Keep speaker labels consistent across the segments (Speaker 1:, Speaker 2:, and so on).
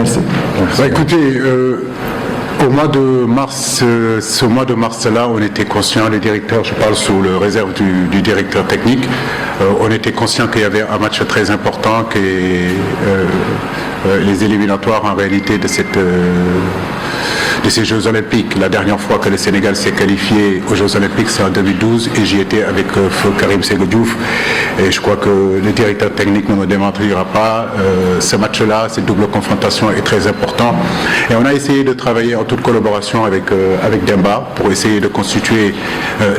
Speaker 1: Merci.
Speaker 2: Écoutez, au mois de mars, ce mois de mars-là, on était conscient, les directeurs, je parle sous le réserve du directeur technique, on était conscient qu'il y avait un match très important, que les éliminatoires en réalité de ces Jeux Olympiques. La dernière fois que le Sénégal s'est qualifié aux Jeux Olympiques, c'est en 2012, et j'y étais avec feu Karim Sékou Diouf, et je crois que le directeur technique ne me démentirà pas. Ce match-là, cette double confrontation est très important, et on a essayé de travailler en toute collaboration avec Demba pour essayer de constituer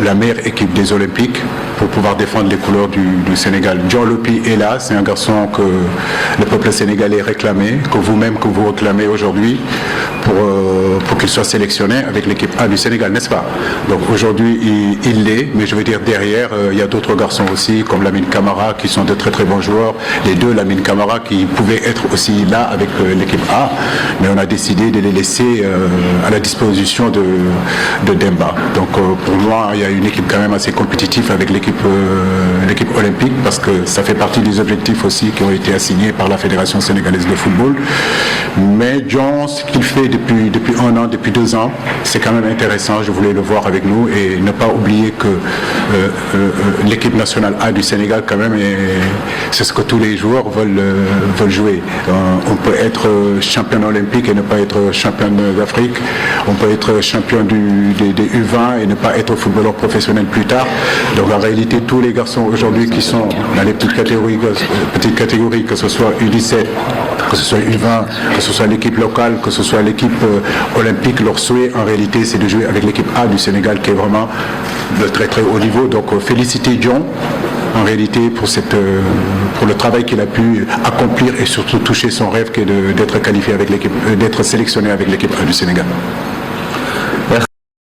Speaker 2: la meilleure équipe des Olympiques pour pouvoir défendre les couleurs du Sénégal. John Lopi est là, c'est un garçon que le peuple sénégalais réclamait, que vous-même que vous réclamez aujourd'hui pour qu'il soit sélectionné avec l'équipe A du Sénégal, n'est-ce pas? Donc aujourd'hui, il l'est, mais je veux dire derrière, il y a d'autres garçons aussi, comme Lamine Camara, qui sont de très très bons joueurs. Les deux, Lamine Camara, qui pouvaient être aussi là avec l'équipe A, mais on a décidé de les laisser à la disposition de Demba. Donc pour moi, il y a une équipe quand même assez compétitive avec l'équipe olympique, parce que ça fait partie des objectifs aussi qui ont été assignés par la Fédération sénégalaise de football. Mais John, ce qu'il fait depuis un an, depuis 2 ans, c'est quand même intéressant. Je voulais le voir avec nous et ne pas oublier que l'équipe nationale A du Sénégal, quand même, c'est ce que tous les joueurs veulent jouer. On peut être champion olympique et ne pas être champion d'Afrique. On peut être champion des U20 et ne pas être footballeur professionnel plus tard. Donc en réalité, tous les garçons aujourd'hui qui sont dans les petites catégories, que ce soit U17, que ce soit U20, que ce soit l'équipe locale, que ce soit l'équipe olympique, leur souhait en réalité c'est de jouer avec l'équipe A du Sénégal qui est vraiment de très très haut niveau. Donc féliciter John en réalité pour le travail qu'il a pu accomplir et surtout toucher son rêve qui est d'être qualifié avec l'équipe, d'être sélectionné avec l'équipe A du Sénégal.